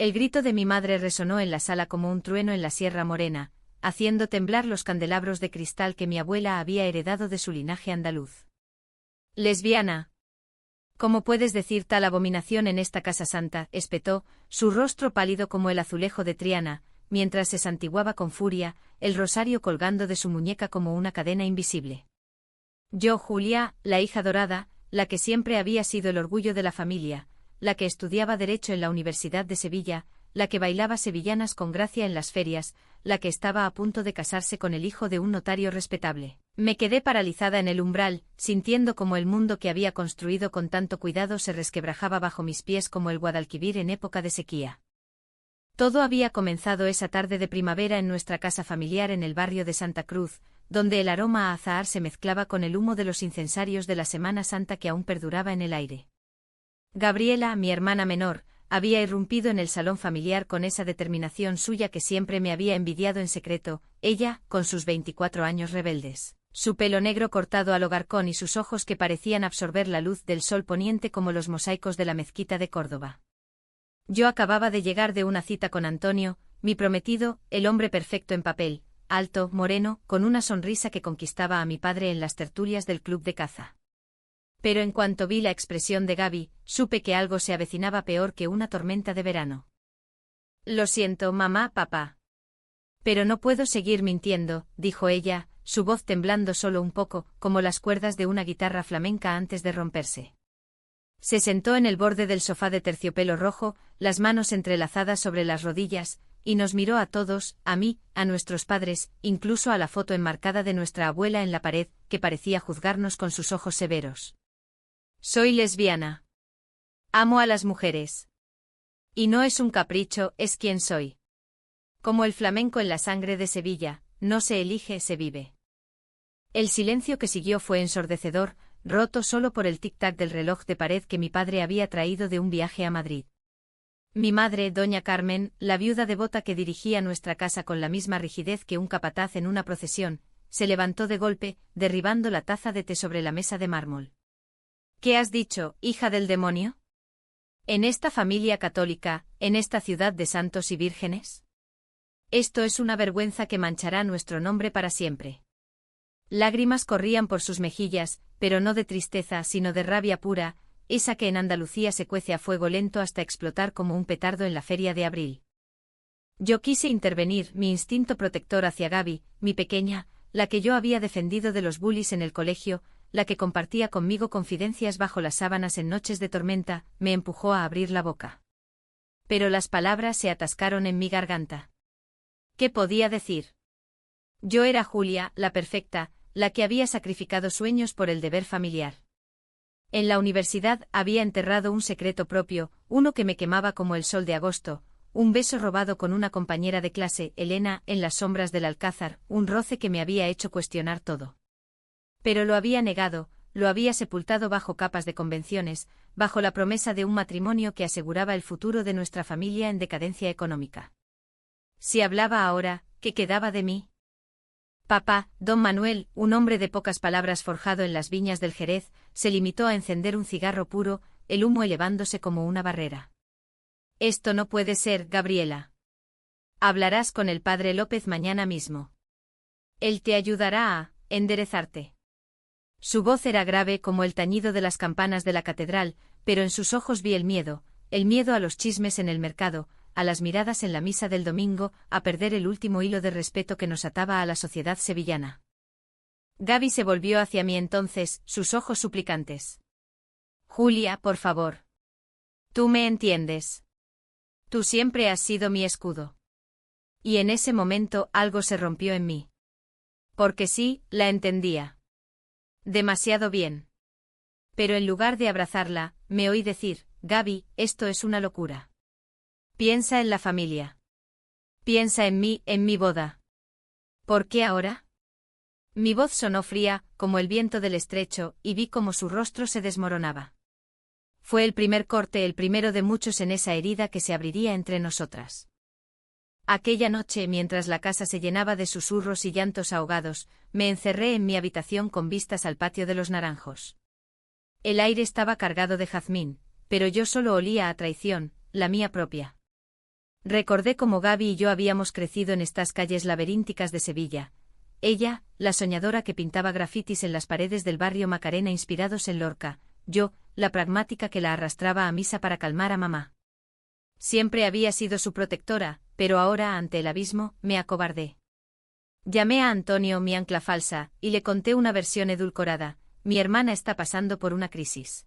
El grito de mi madre resonó en la sala como un trueno en la Sierra Morena, haciendo temblar los candelabros de cristal que mi abuela había heredado de su linaje andaluz. «Lesbiana. ¿Cómo puedes decir tal abominación en esta casa santa?», espetó, su rostro pálido como el azulejo de Triana, mientras se santiguaba con furia, el rosario colgando de su muñeca como una cadena invisible. Yo, Julia, la hija dorada, la que siempre había sido el orgullo de la familia, la que estudiaba Derecho en la Universidad de Sevilla, la que bailaba sevillanas con gracia en las ferias, la que estaba a punto de casarse con el hijo de un notario respetable. Me quedé paralizada en el umbral, sintiendo como el mundo que había construido con tanto cuidado se resquebrajaba bajo mis pies como el Guadalquivir en época de sequía. Todo había comenzado esa tarde de primavera en nuestra casa familiar en el barrio de Santa Cruz, donde el aroma a azahar se mezclaba con el humo de los incensarios de la Semana Santa que aún perduraba en el aire. Gabriela, mi hermana menor, había irrumpido en el salón familiar con esa determinación suya que siempre me había envidiado en secreto, ella, con sus 24 años rebeldes, su pelo negro cortado a lo Garcón y sus ojos que parecían absorber la luz del sol poniente como los mosaicos de la mezquita de Córdoba. Yo acababa de llegar de una cita con Antonio, mi prometido, el hombre perfecto en papel, alto, moreno, con una sonrisa que conquistaba a mi padre en las tertulias del club de caza. Pero en cuanto vi la expresión de Gaby, supe que algo se avecinaba peor que una tormenta de verano. «Lo siento, mamá, papá. Pero no puedo seguir mintiendo», dijo ella, su voz temblando solo un poco, como las cuerdas de una guitarra flamenca antes de romperse. Se sentó en el borde del sofá de terciopelo rojo, las manos entrelazadas sobre las rodillas, y nos miró a todos, a mí, a nuestros padres, incluso a la foto enmarcada de nuestra abuela en la pared, que parecía juzgarnos con sus ojos severos. «Soy lesbiana. Amo a las mujeres. Y no es un capricho, es quien soy. Como el flamenco en la sangre de Sevilla, no se elige, se vive». El silencio que siguió fue ensordecedor, roto solo por el tic-tac del reloj de pared que mi padre había traído de un viaje a Madrid. Mi madre, doña Carmen, la viuda devota que dirigía nuestra casa con la misma rigidez que un capataz en una procesión, se levantó de golpe, derribando la taza de té sobre la mesa de mármol. «¿Qué has dicho, hija del demonio? ¿En esta familia católica, en esta ciudad de santos y vírgenes? Esto es una vergüenza que manchará nuestro nombre para siempre». Lágrimas corrían por sus mejillas, pero no de tristeza sino de rabia pura, esa que en Andalucía se cuece a fuego lento hasta explotar como un petardo en la feria de abril. Yo quise intervenir, mi instinto protector hacia Gaby, mi pequeña, la que yo había defendido de los bullies en el colegio, la que compartía conmigo confidencias bajo las sábanas en noches de tormenta, me empujó a abrir la boca. Pero las palabras se atascaron en mi garganta. ¿Qué podía decir? Yo era Julia, la perfecta, la que había sacrificado sueños por el deber familiar. En la universidad había enterrado un secreto propio, uno que me quemaba como el sol de agosto, un beso robado con una compañera de clase, Elena, en las sombras del Alcázar, un roce que me había hecho cuestionar todo. Pero lo había negado, lo había sepultado bajo capas de convenciones, bajo la promesa de un matrimonio que aseguraba el futuro de nuestra familia en decadencia económica. Si hablaba ahora, ¿qué quedaba de mí? Papá, don Manuel, un hombre de pocas palabras forjado en las viñas del Jerez, se limitó a encender un cigarro puro, el humo elevándose como una barrera. «Esto no puede ser, Gabriela. Hablarás con el padre López mañana mismo. Él te ayudará a enderezarte». Su voz era grave como el tañido de las campanas de la catedral, pero en sus ojos vi el miedo a los chismes en el mercado, a las miradas en la misa del domingo, a perder el último hilo de respeto que nos ataba a la sociedad sevillana. Gaby se volvió hacia mí entonces, sus ojos suplicantes. «Julia, por favor. Tú me entiendes. Tú siempre has sido mi escudo». Y en ese momento algo se rompió en mí. Porque sí, la entendía. Demasiado bien. Pero en lugar de abrazarla, me oí decir: «Gaby, esto es una locura. Piensa en la familia. Piensa en mí, en mi boda». «¿Por qué ahora?». Mi voz sonó fría, como el viento del estrecho, y vi cómo su rostro se desmoronaba. Fue el primer corte, el primero de muchos en esa herida que se abriría entre nosotras. Aquella noche, mientras la casa se llenaba de susurros y llantos ahogados, me encerré en mi habitación con vistas al patio de los Naranjos. El aire estaba cargado de jazmín, pero yo solo olía a traición, la mía propia. Recordé cómo Gaby y yo habíamos crecido en estas calles laberínticas de Sevilla. Ella, la soñadora que pintaba grafitis en las paredes del barrio Macarena inspirados en Lorca, yo, la pragmática que la arrastraba a misa para calmar a mamá. Siempre había sido su protectora, pero ahora, ante el abismo, me acobardé. Llamé a Antonio, mi ancla falsa, y le conté una versión edulcorada. Mi hermana está pasando por una crisis.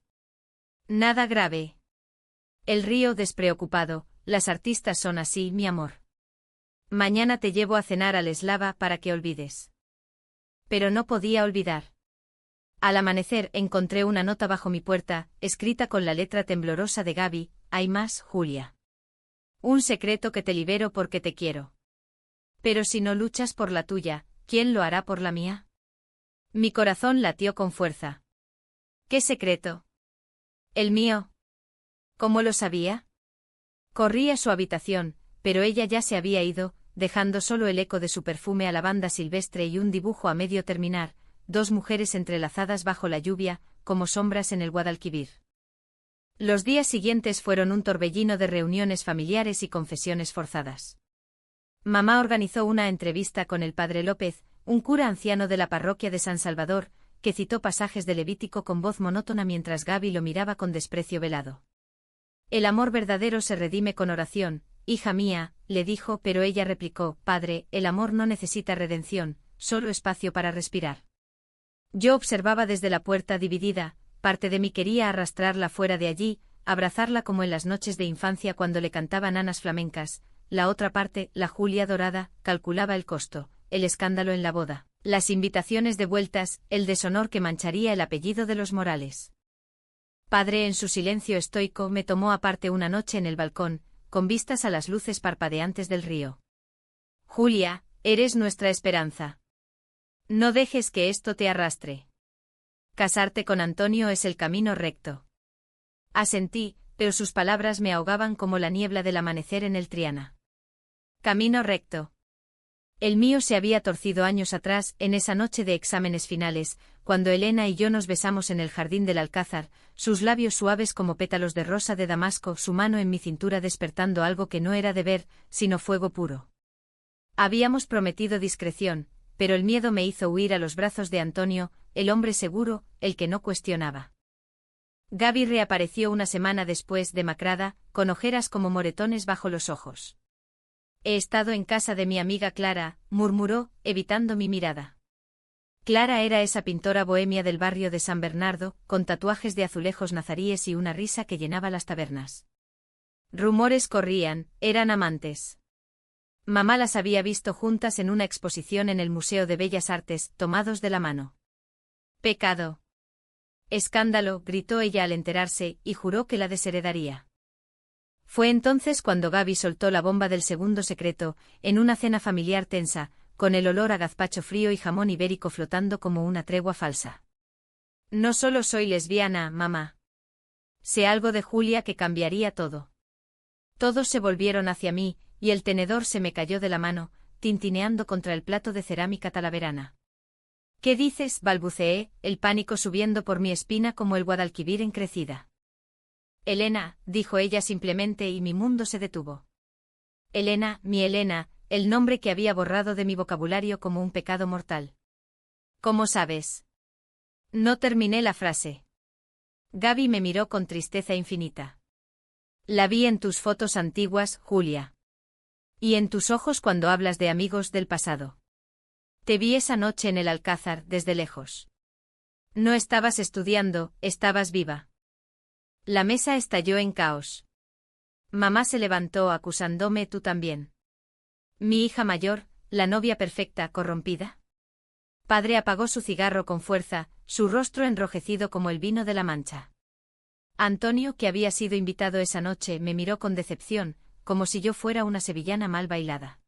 Nada grave. El río despreocupado, las artistas son así, mi amor. Mañana te llevo a cenar al Eslava para que olvides. Pero no podía olvidar. Al amanecer encontré una nota bajo mi puerta, escrita con la letra temblorosa de Gaby: hay más, Julia. Un secreto que te libero porque te quiero. Pero si no luchas por la tuya, ¿quién lo hará por la mía? Mi corazón latió con fuerza. ¿Qué secreto? El mío. ¿Cómo lo sabía? Corrí a su habitación, pero ella ya se había ido, dejando solo el eco de su perfume a lavanda silvestre y un dibujo a medio terminar, dos mujeres entrelazadas bajo la lluvia, como sombras en el Guadalquivir. Los días siguientes fueron un torbellino de reuniones familiares y confesiones forzadas. Mamá organizó una entrevista con el padre López, un cura anciano de la parroquia de San Salvador, que citó pasajes de Levítico con voz monótona mientras Gaby lo miraba con desprecio velado. El amor verdadero se redime con oración, hija mía, le dijo, pero ella replicó: padre, el amor no necesita redención, solo espacio para respirar. Yo observaba desde la puerta dividida, parte de mí quería arrastrarla fuera de allí, abrazarla como en las noches de infancia cuando le cantaban nanas flamencas, la otra parte, la Julia dorada, calculaba el costo, el escándalo en la boda, las invitaciones devueltas, el deshonor que mancharía el apellido de los Morales. Padre, en su silencio estoico, me tomó aparte una noche en el balcón, con vistas a las luces parpadeantes del río. Julia, eres nuestra esperanza. No dejes que esto te arrastre. Casarte con Antonio es el camino recto. Asentí, pero sus palabras me ahogaban como la niebla del amanecer en el Triana. Camino recto. El mío se había torcido años atrás, en esa noche de exámenes finales, cuando Elena y yo nos besamos en el jardín del Alcázar, sus labios suaves como pétalos de rosa de damasco, su mano en mi cintura despertando algo que no era deber, sino fuego puro. Habíamos prometido discreción, pero el miedo me hizo huir a los brazos de Antonio, el hombre seguro, el que no cuestionaba. Gaby reapareció una semana después, demacrada, con ojeras como moretones bajo los ojos. He estado en casa de mi amiga Clara, murmuró, evitando mi mirada. Clara era esa pintora bohemia del barrio de San Bernardo, con tatuajes de azulejos nazaríes y una risa que llenaba las tabernas. Rumores corrían, eran amantes. Mamá las había visto juntas en una exposición en el Museo de Bellas Artes, tomados de la mano. Pecado. Escándalo, gritó ella al enterarse, y juró que la desheredaría. Fue entonces cuando Gaby soltó la bomba del segundo secreto, en una cena familiar tensa, con el olor a gazpacho frío y jamón ibérico flotando como una tregua falsa. No solo soy lesbiana, mamá. Sé algo de Julia que cambiaría todo. Todos se volvieron hacia mí, y el tenedor se me cayó de la mano, tintineando contra el plato de cerámica talaverana. ¿Qué dices?, balbuceé, el pánico subiendo por mi espina como el Guadalquivir en crecida. Elena, dijo ella simplemente y mi mundo se detuvo. Elena, mi Elena, el nombre que había borrado de mi vocabulario como un pecado mortal. ¿Cómo sabes? No terminé la frase. Gaby me miró con tristeza infinita. La vi en tus fotos antiguas, Julia. Y en tus ojos cuando hablas de amigos del pasado. Te vi esa noche en el Alcázar, desde lejos. No estabas estudiando, estabas viva. La mesa estalló en caos. Mamá se levantó acusándome, tú también. Mi hija mayor, la novia perfecta, corrompida. Padre apagó su cigarro con fuerza, su rostro enrojecido como el vino de la Mancha. Antonio, que había sido invitado esa noche, me miró con decepción, como si yo fuera una sevillana mal bailada.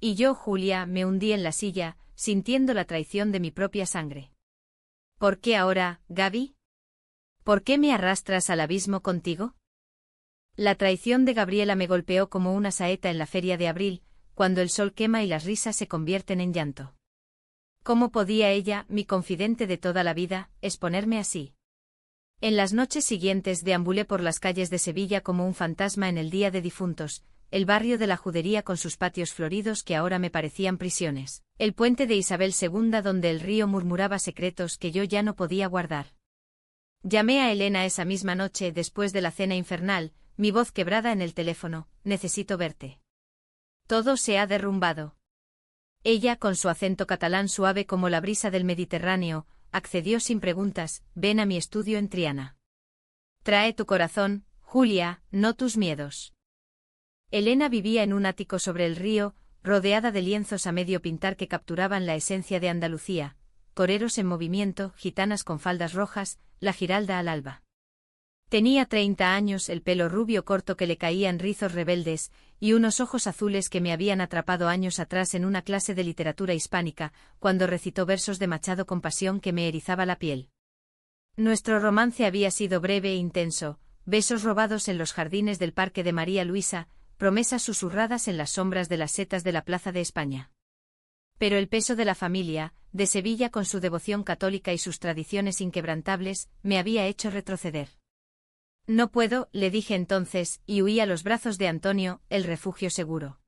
Y yo, Julia, me hundí en la silla, sintiendo la traición de mi propia sangre. ¿Por qué ahora, Gaby? ¿Por qué me arrastras al abismo contigo? La traición de Gabriela me golpeó como una saeta en la feria de abril, cuando el sol quema y las risas se convierten en llanto. ¿Cómo podía ella, mi confidente de toda la vida, exponerme así? En las noches siguientes deambulé por las calles de Sevilla como un fantasma en el día de difuntos, el barrio de la Judería con sus patios floridos que ahora me parecían prisiones, el puente de Isabel II donde el río murmuraba secretos que yo ya no podía guardar. Llamé a Elena esa misma noche después de la cena infernal, mi voz quebrada en el teléfono: necesito verte. Todo se ha derrumbado. Ella, con su acento catalán suave como la brisa del Mediterráneo, accedió sin preguntas: ven a mi estudio en Triana. Trae tu corazón, Julia, no tus miedos. Elena vivía en un ático sobre el río, rodeada de lienzos a medio pintar que capturaban la esencia de Andalucía: toreros en movimiento, gitanas con faldas rojas, la Giralda al alba. Tenía 30 años, el pelo rubio corto que le caía en rizos rebeldes, y unos ojos azules que me habían atrapado años atrás en una clase de literatura hispánica, cuando recitó versos de Machado con pasión que me erizaba la piel. Nuestro romance había sido breve e intenso: besos robados en los jardines del Parque de María Luisa, promesas susurradas en las sombras de las setas de la Plaza de España. Pero el peso de la familia, de Sevilla con su devoción católica y sus tradiciones inquebrantables, me había hecho retroceder. No puedo, le dije entonces, y huí a los brazos de Antonio, el refugio seguro.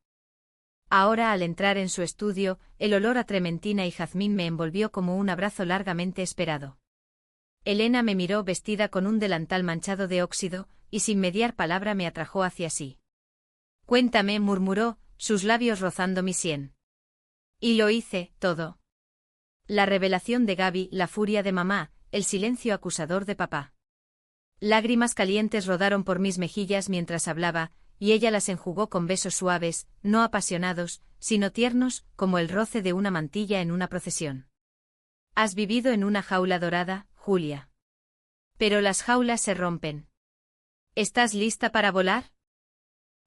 Ahora, al entrar en su estudio, el olor a trementina y jazmín me envolvió como un abrazo largamente esperado. Elena me miró vestida con un delantal manchado de óxido, y sin mediar palabra me atrajo hacia sí. Cuéntame, murmuró, sus labios rozando mi sien. Y lo hice, todo. La revelación de Gaby, la furia de mamá, el silencio acusador de papá. Lágrimas calientes rodaron por mis mejillas mientras hablaba, y ella las enjugó con besos suaves, no apasionados, sino tiernos, como el roce de una mantilla en una procesión. Has vivido en una jaula dorada, Julia. Pero las jaulas se rompen. ¿Estás lista para volar?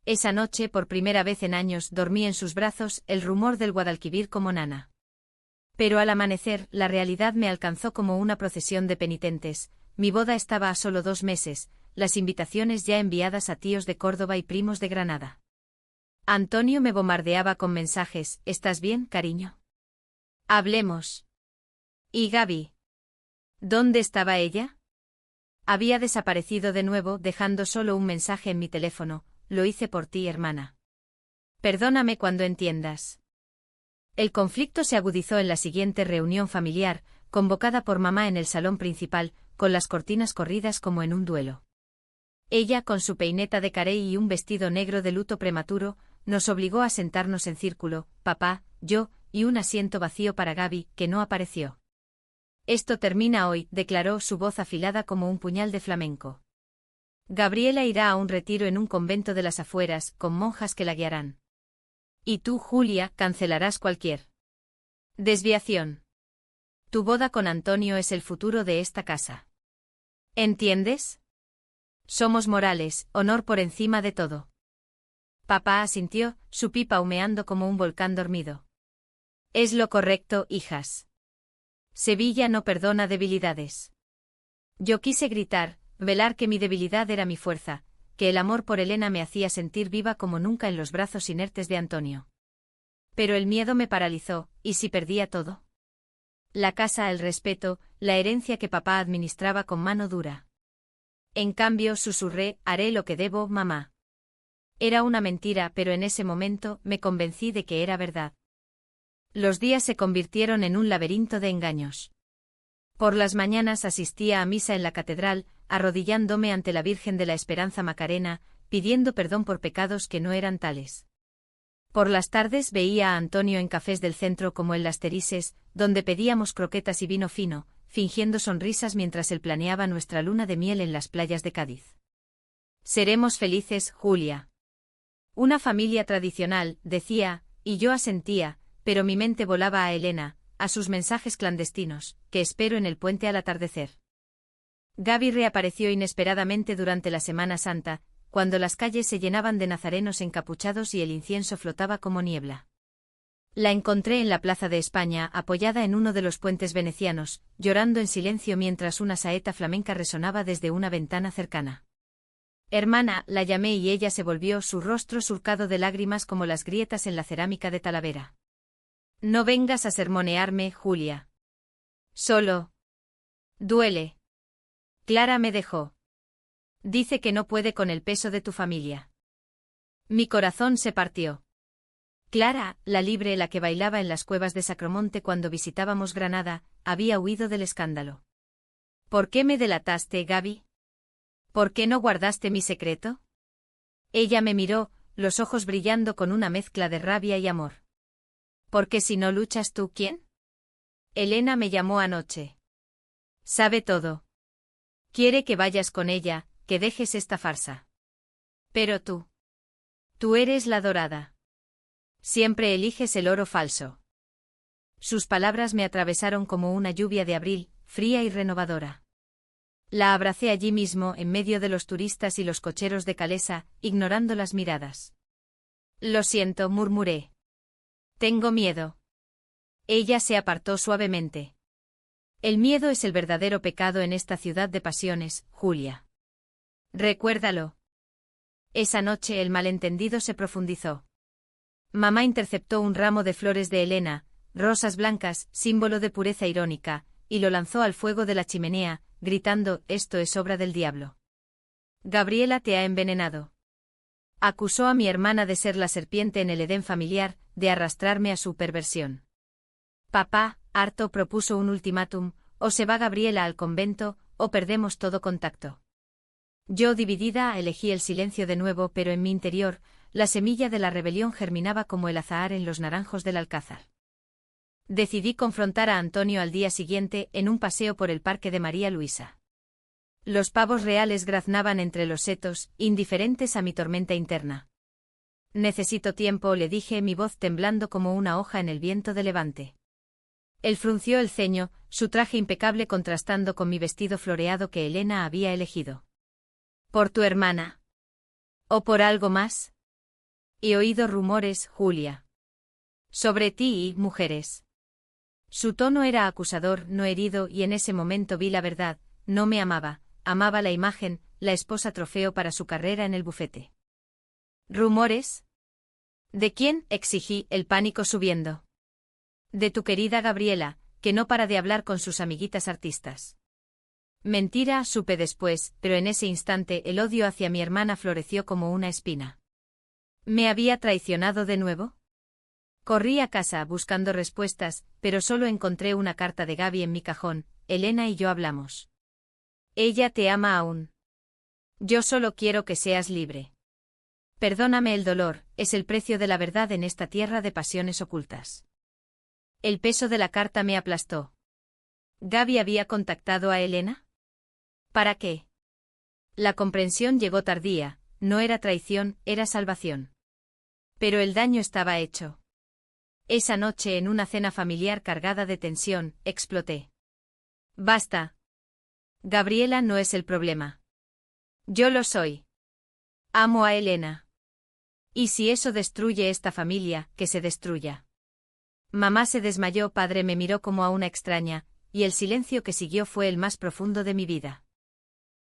Esa noche, por primera vez en años, dormí en sus brazos, el rumor del Guadalquivir como nana. Pero al amanecer, la realidad me alcanzó como una procesión de penitentes. Mi boda estaba a solo 2 meses, las invitaciones ya enviadas a tíos de Córdoba y primos de Granada. Antonio me bombardeaba con mensajes: ¿estás bien, cariño? Hablemos. ¿Y Gaby? ¿Dónde estaba ella? Había desaparecido de nuevo, dejando solo un mensaje en mi teléfono: lo hice por ti, hermana. Perdóname cuando entiendas. El conflicto se agudizó en la siguiente reunión familiar, convocada por mamá en el salón principal, con las cortinas corridas como en un duelo. Ella, con su peineta de carey y un vestido negro de luto prematuro, nos obligó a sentarnos en círculo, papá, yo, y un asiento vacío para Gaby, que no apareció. Esto termina hoy, declaró, su voz afilada como un puñal de flamenco. Gabriela irá a un retiro en un convento de las afueras, con monjas que la guiarán. Y tú, Julia, cancelarás cualquier desviación. Tu boda con Antonio es el futuro de esta casa. ¿Entiendes? Somos morales, honor por encima de todo. Papá asintió, su pipa humeando como un volcán dormido. Es lo correcto, hijas. Sevilla no perdona debilidades. Yo quise gritar, velar que mi debilidad era mi fuerza, que el amor por Elena me hacía sentir viva como nunca en los brazos inertes de Antonio. Pero el miedo me paralizó, ¿y si perdía todo? La casa, el respeto, la herencia que papá administraba con mano dura. En cambio, susurré: haré lo que debo, mamá. Era una mentira, pero en ese momento me convencí de que era verdad. Los días se convirtieron en un laberinto de engaños. Por las mañanas asistía a misa en la catedral, arrodillándome ante la Virgen de la Esperanza Macarena, pidiendo perdón por pecados que no eran tales. Por las tardes veía a Antonio en cafés del centro como en Las Terises, donde pedíamos croquetas y vino fino, fingiendo sonrisas mientras él planeaba nuestra luna de miel en las playas de Cádiz. Seremos felices, Julia. Una familia tradicional, decía, y yo asentía, pero mi mente volaba a Elena, a sus mensajes clandestinos, que espero en el puente al atardecer. Gaby reapareció inesperadamente durante la Semana Santa, cuando las calles se llenaban de nazarenos encapuchados y el incienso flotaba como niebla. La encontré en la Plaza de España, apoyada en uno de los puentes venecianos, llorando en silencio mientras una saeta flamenca resonaba desde una ventana cercana. Hermana, la llamé y ella se volvió, su rostro surcado de lágrimas como las grietas en la cerámica de Talavera. No vengas a sermonearme, Julia. Solo. Duele. Clara me dejó. Dice que no puede con el peso de tu familia. Mi corazón se partió. Clara, la libre, la que bailaba en las cuevas de Sacromonte cuando visitábamos Granada, había huido del escándalo. ¿Por qué me delataste, Gaby? ¿Por qué no guardaste mi secreto? Ella me miró, los ojos brillando con una mezcla de rabia y amor. Porque si no luchas tú, ¿quién? Elena me llamó anoche. Sabe todo. Quiere que vayas con ella, que dejes esta farsa. Pero tú. Tú eres la dorada. Siempre eliges el oro falso. Sus palabras me atravesaron como una lluvia de abril, fría y renovadora. La abracé allí mismo, en medio de los turistas y los cocheros de Calesa, ignorando las miradas. Lo siento, murmuré. Tengo miedo. Ella se apartó suavemente. El miedo es el verdadero pecado en esta ciudad de pasiones, Julia. Recuérdalo. Esa noche el malentendido se profundizó. Mamá interceptó un ramo de flores de Elena, rosas blancas, símbolo de pureza irónica, y lo lanzó al fuego de la chimenea, gritando: «Esto es obra del diablo. Gabriela te ha envenenado». Acusó a mi hermana de ser la serpiente en el Edén familiar, de arrastrarme a su perversión. Papá, harto, propuso un ultimátum: o se va Gabriela al convento, o perdemos todo contacto. Yo, dividida, elegí el silencio de nuevo, pero en mi interior, la semilla de la rebelión germinaba como el azahar en los naranjos del alcázar. Decidí confrontar a Antonio al día siguiente, en un paseo por el parque de María Luisa. Los pavos reales graznaban entre los setos, indiferentes a mi tormenta interna. Necesito tiempo, le dije, mi voz temblando como una hoja en el viento de levante. Él frunció el ceño, su traje impecable contrastando con mi vestido floreado que Elena había elegido. ¿Por tu hermana? ¿O por algo más? He oído rumores, Julia. Sobre ti y mujeres. Su tono era acusador, no herido, y en ese momento vi la verdad: no me amaba, amaba la imagen, la esposa trofeo para su carrera en el bufete. ¿Rumores? ¿De quién?, exigí, el pánico subiendo. De tu querida Gabriela, que no para de hablar con sus amiguitas artistas. Mentira, supe después, pero en ese instante el odio hacia mi hermana floreció como una espina. ¿Me había traicionado de nuevo? Corrí a casa buscando respuestas, pero solo encontré una carta de Gaby en mi cajón: Elena y yo hablamos. Ella te ama aún. Yo solo quiero que seas libre. Perdóname el dolor, es el precio de la verdad en esta tierra de pasiones ocultas. El peso de la carta me aplastó. ¿Gaby había contactado a Elena? ¿Para qué? La comprensión llegó tardía, no era traición, era salvación. Pero el daño estaba hecho. Esa noche, en una cena familiar cargada de tensión, exploté. Basta. Gabriela no es el problema. Yo lo soy. Amo a Elena. Y si eso destruye esta familia, que se destruya. Mamá se desmayó, padre me miró como a una extraña, y el silencio que siguió fue el más profundo de mi vida.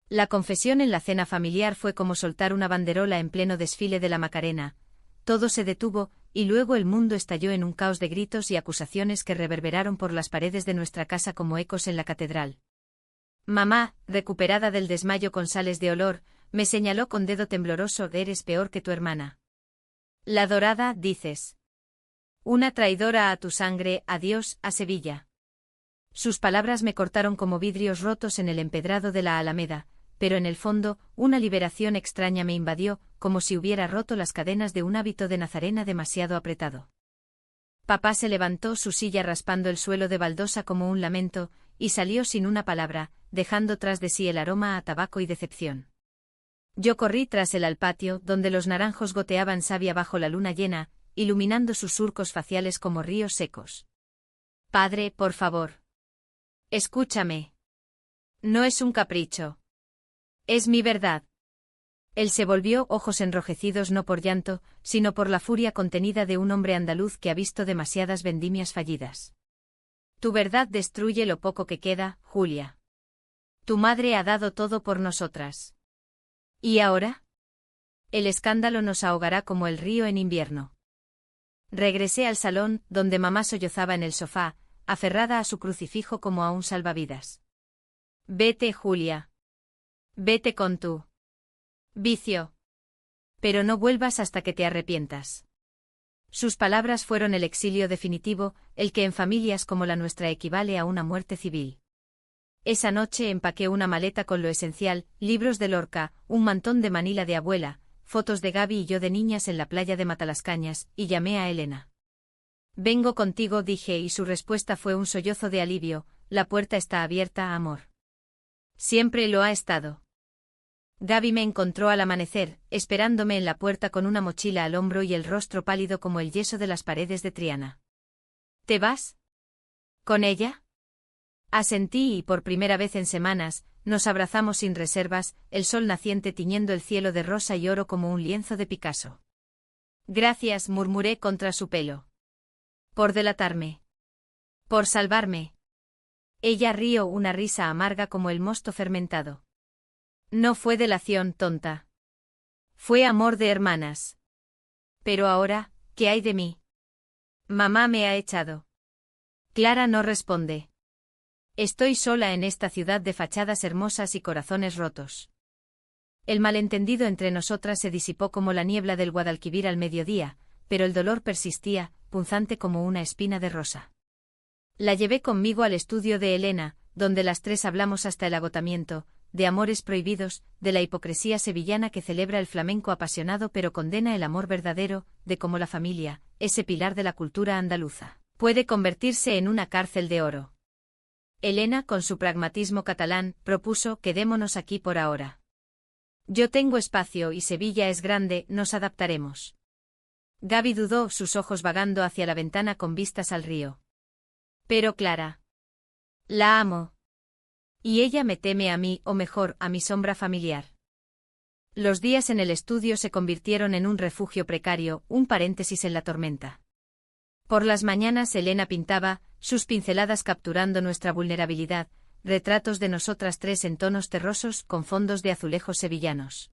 La confesión en la cena familiar fue como soltar una banderola en pleno desfile de la Macarena. Todo se detuvo, y luego el mundo estalló en un caos de gritos y acusaciones que reverberaron por las paredes de nuestra casa como ecos en la catedral. Mamá, recuperada del desmayo con sales de olor, me señaló con dedo tembloroso: eres peor que tu hermana. La dorada, dices. Una traidora a tu sangre, adiós, a Sevilla. Sus palabras me cortaron como vidrios rotos en el empedrado de la Alameda, pero en el fondo, una liberación extraña me invadió, como si hubiera roto las cadenas de un hábito de nazarena demasiado apretado. Papá se levantó, su silla raspando el suelo de baldosa como un lamento, y salió sin una palabra, dejando tras de sí el aroma a tabaco y decepción. Yo corrí tras él al patio, donde los naranjos goteaban savia bajo la luna llena, iluminando sus surcos faciales como ríos secos. Padre, por favor. Escúchame. No es un capricho. Es mi verdad. Él se volvió, ojos enrojecidos no por llanto, sino por la furia contenida de un hombre andaluz que ha visto demasiadas vendimias fallidas. Tu verdad destruye lo poco que queda, Julia. Tu madre ha dado todo por nosotras. ¿Y ahora? El escándalo nos ahogará como el río en invierno. Regresé al salón, donde mamá sollozaba en el sofá, aferrada a su crucifijo como a un salvavidas. Vete, Julia. Vete con tu vicio. Pero no vuelvas hasta que te arrepientas. Sus palabras fueron el exilio definitivo, el que en familias como la nuestra equivale a una muerte civil. Esa noche empaqué una maleta con lo esencial, libros de Lorca, un mantón de Manila de abuela, fotos de Gaby y yo de niñas en la playa de Matalascañas, y llamé a Elena. Vengo contigo, dije, y su respuesta fue un sollozo de alivio: la puerta está abierta, amor. Siempre lo ha estado. Gaby me encontró al amanecer, esperándome en la puerta con una mochila al hombro y el rostro pálido como el yeso de las paredes de Triana. ¿Te vas? ¿Con ella? Asentí y por primera vez en semanas, nos abrazamos sin reservas, el sol naciente tiñendo el cielo de rosa y oro como un lienzo de Picasso. Gracias, murmuré contra su pelo. Por delatarme. Por salvarme. Ella rió una risa amarga como el mosto fermentado. No fue delación, tonta. Fue amor de hermanas. Pero ahora, ¿qué hay de mí? Mamá me ha echado. Clara no responde. Estoy sola en esta ciudad de fachadas hermosas y corazones rotos. El malentendido entre nosotras se disipó como la niebla del Guadalquivir al mediodía, pero el dolor persistía, punzante como una espina de rosa. La llevé conmigo al estudio de Elena, donde las tres hablamos hasta el agotamiento, de amores prohibidos, de la hipocresía sevillana que celebra el flamenco apasionado pero condena el amor verdadero, de cómo la familia, ese pilar de la cultura andaluza, puede convertirse en una cárcel de oro. Elena, con su pragmatismo catalán, propuso: quedémonos aquí por ahora. Yo tengo espacio y Sevilla es grande, nos adaptaremos. Gaby dudó, sus ojos vagando hacia la ventana con vistas al río. Pero Clara. La amo. Y ella me teme a mí, o mejor, a mi sombra familiar. Los días en el estudio se convirtieron en un refugio precario, un paréntesis en la tormenta. Por las mañanas Elena pintaba, sus pinceladas capturando nuestra vulnerabilidad, retratos de nosotras tres en tonos terrosos con fondos de azulejos sevillanos.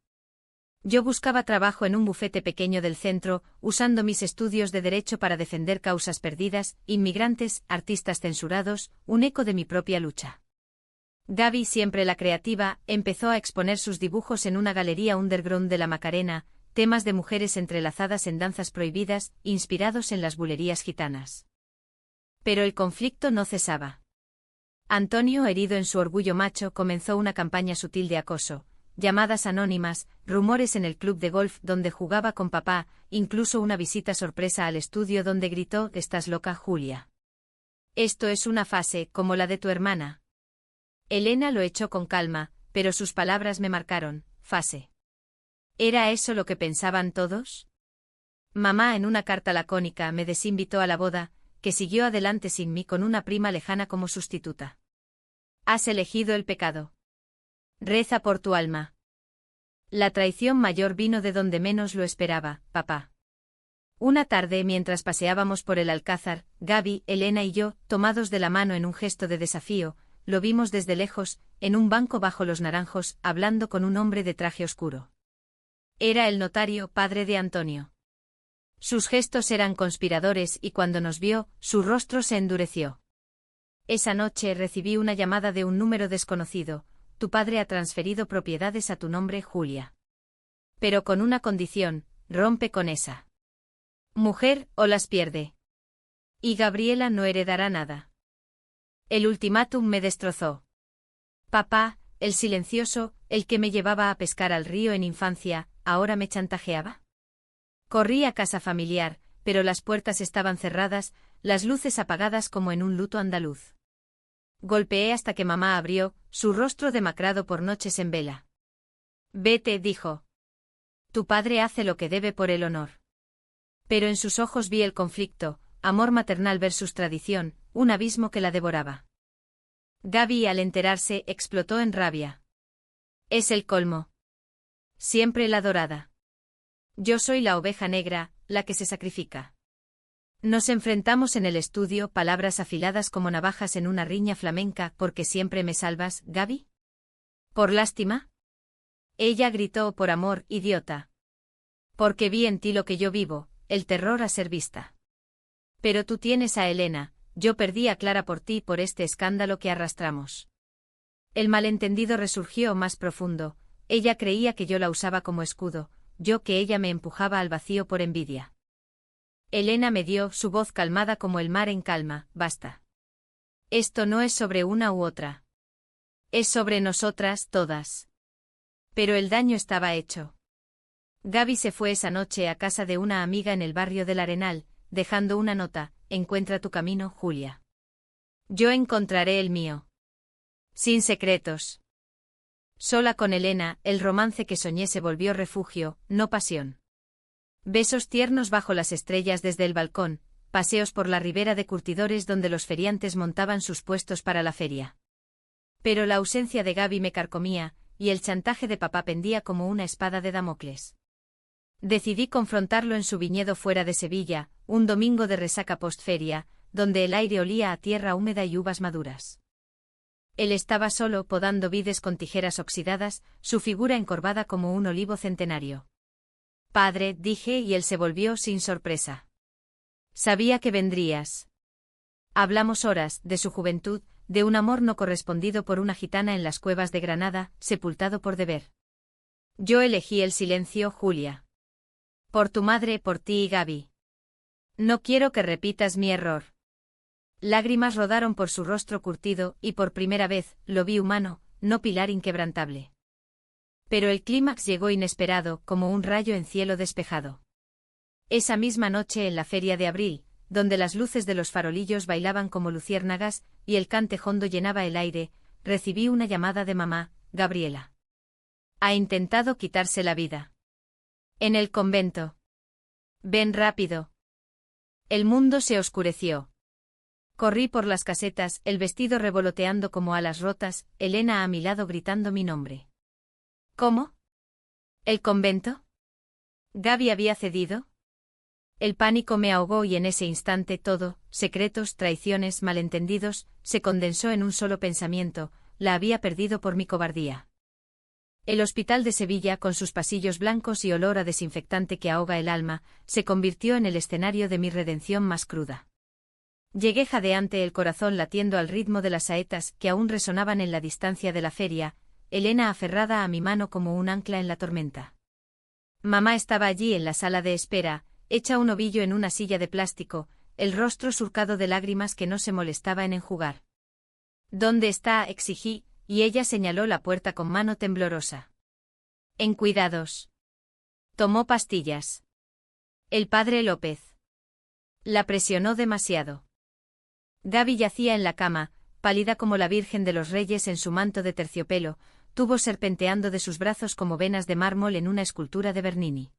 Yo buscaba trabajo en un bufete pequeño del centro, usando mis estudios de derecho para defender causas perdidas, inmigrantes, artistas censurados, un eco de mi propia lucha. Gaby, siempre la creativa, empezó a exponer sus dibujos en una galería underground de la Macarena, temas de mujeres entrelazadas en danzas prohibidas, inspirados en las bulerías gitanas. Pero el conflicto no cesaba. Antonio, herido en su orgullo macho, comenzó una campaña sutil de acoso, llamadas anónimas, rumores en el club de golf donde jugaba con papá, incluso una visita sorpresa al estudio donde gritó: «¿Estás loca, Julia? Esto es una fase, como la de tu hermana». Elena lo echó con calma, pero sus palabras me marcaron: fase. ¿Era eso lo que pensaban todos? Mamá, en una carta lacónica, me desinvitó a la boda, que siguió adelante sin mí con una prima lejana como sustituta. Has elegido el pecado. Reza por tu alma. La traición mayor vino de donde menos lo esperaba, papá. Una tarde, mientras paseábamos por el Alcázar, Gaby, Elena y yo, tomados de la mano en un gesto de desafío, lo vimos desde lejos, en un banco bajo los naranjos, hablando con un hombre de traje oscuro. Era el notario, padre de Antonio. Sus gestos eran conspiradores y cuando nos vio, su rostro se endureció. Esa noche recibí una llamada de un número desconocido: tu padre ha transferido propiedades a tu nombre, Julia. Pero con una condición: rompe con esa mujer o las pierde. Y Gabriela no heredará nada. El ultimátum me destrozó. Papá, el silencioso, el que me llevaba a pescar al río en infancia, ¿ahora me chantajeaba? Corrí a casa familiar, pero las puertas estaban cerradas, las luces apagadas como en un luto andaluz. Golpeé hasta que mamá abrió, su rostro demacrado por noches en vela. Vete, dijo. Tu padre hace lo que debe por el honor. Pero en sus ojos vi el conflicto, amor maternal versus tradición, un abismo que la devoraba. Gaby, al enterarse, explotó en rabia. Es el colmo. Siempre la dorada. Yo soy la oveja negra, la que se sacrifica. Nos enfrentamos en el estudio, palabras afiladas como navajas en una riña flamenca. ¿Por qué siempre me salvas, Gaby? ¿Por lástima? Ella gritó: por amor, idiota. Porque vi en ti lo que yo vivo, el terror a ser vista. Pero tú tienes a Elena, yo perdí a Clara por ti, por este escándalo que arrastramos. El malentendido resurgió más profundo, ella creía que yo la usaba como escudo, yo que ella me empujaba al vacío por envidia. Elena me dio, su voz calmada como el mar en calma, basta. Esto no es sobre una u otra. Es sobre nosotras todas. Pero el daño estaba hecho. Gaby se fue esa noche a casa de una amiga en el barrio del Arenal, dejando una nota: encuentra tu camino, Julia. Yo encontraré el mío. Sin secretos. Sola con Elena, el romance que soñé se volvió refugio, no pasión. Besos tiernos bajo las estrellas desde el balcón, paseos por la ribera de curtidores donde los feriantes montaban sus puestos para la feria. Pero la ausencia de Gaby me carcomía, y el chantaje de papá pendía como una espada de Damocles. Decidí confrontarlo en su viñedo fuera de Sevilla, un domingo de resaca postferia, donde el aire olía a tierra húmeda y uvas maduras. Él estaba solo podando vides con tijeras oxidadas, su figura encorvada como un olivo centenario. Padre, dije, y él se volvió sin sorpresa. Sabía que vendrías. Hablamos horas, de su juventud, de un amor no correspondido por una gitana en las cuevas de Granada, sepultado por deber. Yo elegí el silencio, Julia. Por tu madre, por ti y Gaby. No quiero que repitas mi error. Lágrimas rodaron por su rostro curtido, y por primera vez, lo vi humano, no pilar inquebrantable. Pero el clímax llegó inesperado, como un rayo en cielo despejado. Esa misma noche en la feria de abril, donde las luces de los farolillos bailaban como luciérnagas, y el cante hondo llenaba el aire, recibí una llamada de mamá: Gabriela. Ha intentado quitarse la vida. En el convento. Ven rápido. El mundo se oscureció. Corrí por las casetas, el vestido revoloteando como alas rotas, Elena a mi lado gritando mi nombre. ¿Cómo? ¿El convento? ¿Gaby había cedido? El pánico me ahogó y en ese instante todo, secretos, traiciones, malentendidos, se condensó en un solo pensamiento: la había perdido por mi cobardía. El hospital de Sevilla, con sus pasillos blancos y olor a desinfectante que ahoga el alma, se convirtió en el escenario de mi redención más cruda. Llegué jadeante, el corazón latiendo al ritmo de las saetas que aún resonaban en la distancia de la feria, Elena aferrada a mi mano como un ancla en la tormenta. Mamá estaba allí en la sala de espera, hecha un ovillo en una silla de plástico, el rostro surcado de lágrimas que no se molestaba en enjugar. ¿Dónde está?, exigí, y ella señaló la puerta con mano temblorosa. En cuidados. Tomó pastillas. El padre López. La presionó demasiado. Gaby yacía en la cama, pálida como la Virgen de los Reyes en su manto de terciopelo, tubos serpenteando de sus brazos como venas de mármol en una escultura de Bernini.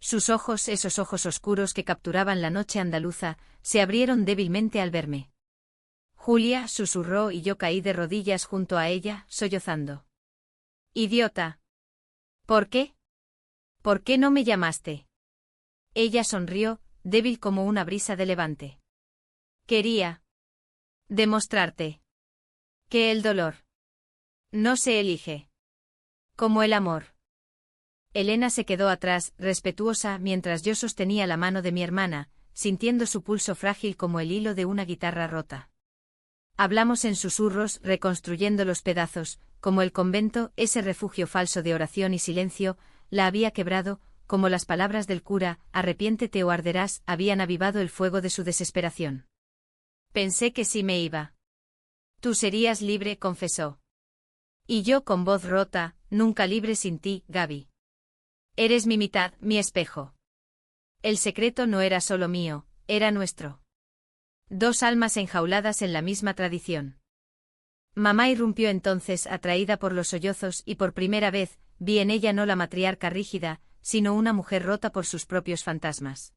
Sus ojos, esos ojos oscuros que capturaban la noche andaluza, se abrieron débilmente al verme. Julia, susurró, y yo caí de rodillas junto a ella, sollozando. Idiota. ¿Por qué? ¿Por qué no me llamaste? Ella sonrió, débil como una brisa de levante. Quería demostrarte que el dolor no se elige. Como el amor. Elena se quedó atrás, respetuosa, mientras yo sostenía la mano de mi hermana, sintiendo su pulso frágil como el hilo de una guitarra rota. Hablamos en susurros, reconstruyendo los pedazos, como el convento, ese refugio falso de oración y silencio, la había quebrado, como las palabras del cura: arrepiéntete o arderás, habían avivado el fuego de su desesperación. Pensé que sí me iba. Tú serías libre, confesó. Y yo con voz rota: nunca libre sin ti, Gaby. Eres mi mitad, mi espejo. El secreto no era solo mío, era nuestro. Dos almas enjauladas en la misma tradición. Mamá irrumpió entonces, atraída por los sollozos, y por primera vez, vi en ella no la matriarca rígida, sino una mujer rota por sus propios fantasmas.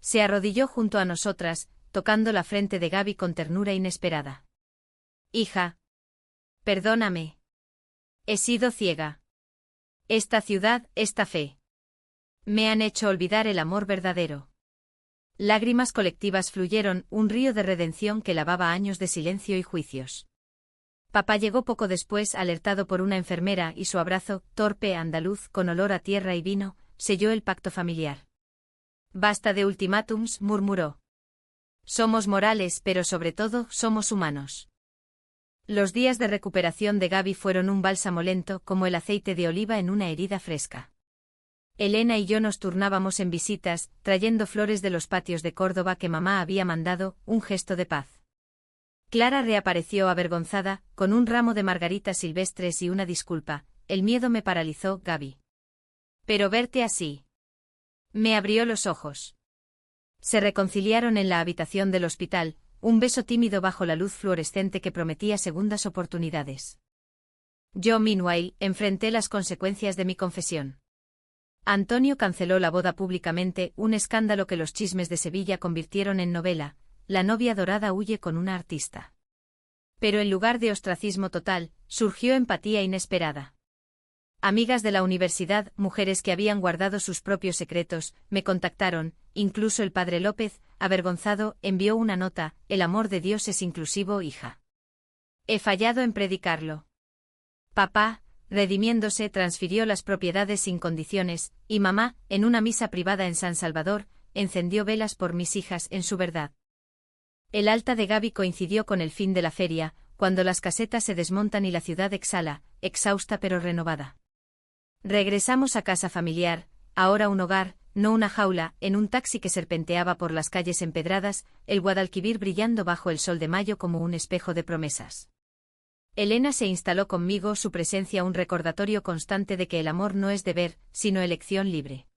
Se arrodilló junto a nosotras, tocando la frente de Gaby con ternura inesperada. Hija. Perdóname. He sido ciega. Esta ciudad, esta fe. Me han hecho olvidar el amor verdadero. Lágrimas colectivas fluyeron, un río de redención que lavaba años de silencio y juicios. Papá llegó poco después, alertado por una enfermera, y su abrazo, torpe, andaluz, con olor a tierra y vino, selló el pacto familiar. Basta de ultimátums, murmuró. Somos morales, pero sobre todo, somos humanos. Los días de recuperación de Gaby fueron un bálsamo lento, como el aceite de oliva en una herida fresca. Elena y yo nos turnábamos en visitas, trayendo flores de los patios de Córdoba que mamá había mandado, un gesto de paz. Clara reapareció avergonzada, con un ramo de margaritas silvestres y una disculpa. El miedo me paralizó, Gaby. Pero verte así. Me abrió los ojos. Se reconciliaron en la habitación del hospital, un beso tímido bajo la luz fluorescente que prometía segundas oportunidades. Yo, meanwhile, enfrenté las consecuencias de mi confesión. Antonio canceló la boda públicamente, un escándalo que los chismes de Sevilla convirtieron en novela. La novia dorada huye con una artista. Pero en lugar de ostracismo total, surgió empatía inesperada. Amigas de la universidad, mujeres que habían guardado sus propios secretos, me contactaron, incluso el padre López, avergonzado, envió una nota: el amor de Dios es inclusivo, hija. He fallado en predicarlo. Papá, redimiéndose, transfirió las propiedades sin condiciones, y mamá, en una misa privada en San Salvador, encendió velas por mis hijas en su verdad. El alta de Gaby coincidió con el fin de la feria, cuando las casetas se desmontan y la ciudad exhala, exhausta pero renovada. Regresamos a casa familiar, ahora un hogar, no una jaula, en un taxi que serpenteaba por las calles empedradas, el Guadalquivir brillando bajo el sol de mayo como un espejo de promesas. Elena se instaló conmigo, su presencia un recordatorio constante de que el amor no es deber, sino elección libre.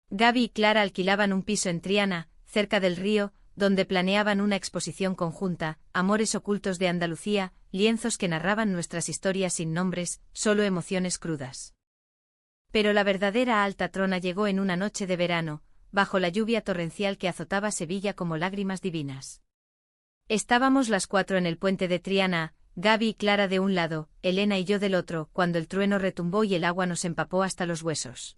Gaby y Clara alquilaban un piso en Triana, cerca del río, donde planeaban una exposición conjunta, Amores ocultos de Andalucía, lienzos que narraban nuestras historias sin nombres, solo emociones crudas. Pero la verdadera alta trona llegó en una noche de verano, bajo la lluvia torrencial que azotaba Sevilla como lágrimas divinas. Estábamos las 4 en el puente de Triana, Gaby y Clara de un lado, Elena y yo del otro, cuando el trueno retumbó y el agua nos empapó hasta los huesos.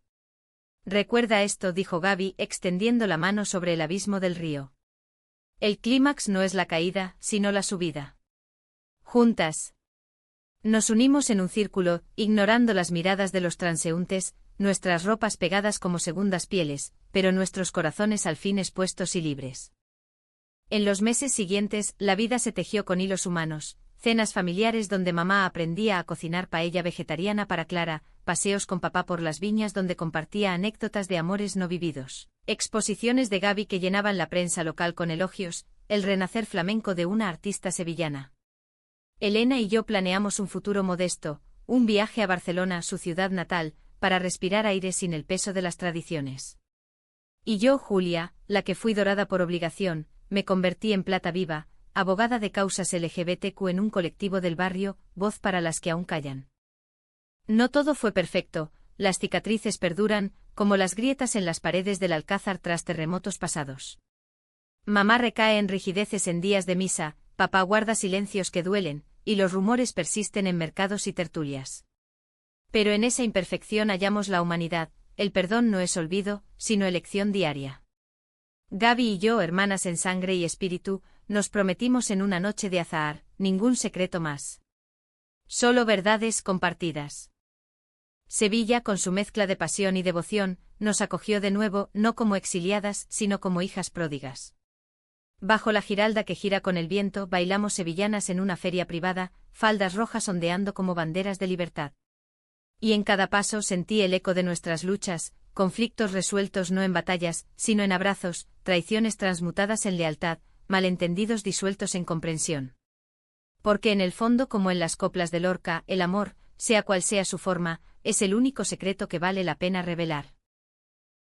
«Recuerda esto», dijo Gaby, extendiendo la mano sobre el abismo del río. «El clímax no es la caída, sino la subida». Juntas. Nos unimos en un círculo, ignorando las miradas de los transeúntes, nuestras ropas pegadas como segundas pieles, pero nuestros corazones al fin expuestos y libres. En los meses siguientes, la vida se tejió con hilos humanos, cenas familiares donde mamá aprendía a cocinar paella vegetariana para Clara, paseos con papá por las viñas donde compartía anécdotas de amores no vividos, exposiciones de Gaby que llenaban la prensa local con elogios, el renacer flamenco de una artista sevillana. Elena y yo planeamos un futuro modesto, un viaje a Barcelona, su ciudad natal, para respirar aire sin el peso de las tradiciones. Y yo, Julia, la que fui dorada por obligación, me convertí en plata viva, abogada de causas LGBTQ en un colectivo del barrio, voz para las que aún callan. No todo fue perfecto, las cicatrices perduran, como las grietas en las paredes del Alcázar tras terremotos pasados. Mamá recae en rigideces en días de misa, papá guarda silencios que duelen, y los rumores persisten en mercados y tertulias. Pero en esa imperfección hallamos la humanidad, el perdón no es olvido, sino elección diaria. Gaby y yo, hermanas en sangre y espíritu, nos prometimos en una noche de azahar, ningún secreto más. Solo verdades compartidas. Sevilla, con su mezcla de pasión y devoción, nos acogió de nuevo, no como exiliadas, sino como hijas pródigas. Bajo la giralda que gira con el viento, bailamos sevillanas en una feria privada, faldas rojas ondeando como banderas de libertad. Y en cada paso sentí el eco de nuestras luchas, conflictos resueltos no en batallas, sino en abrazos, traiciones transmutadas en lealtad, malentendidos disueltos en comprensión. Porque en el fondo, como en las coplas de Lorca, el amor, sea cual sea su forma, es el único secreto que vale la pena revelar.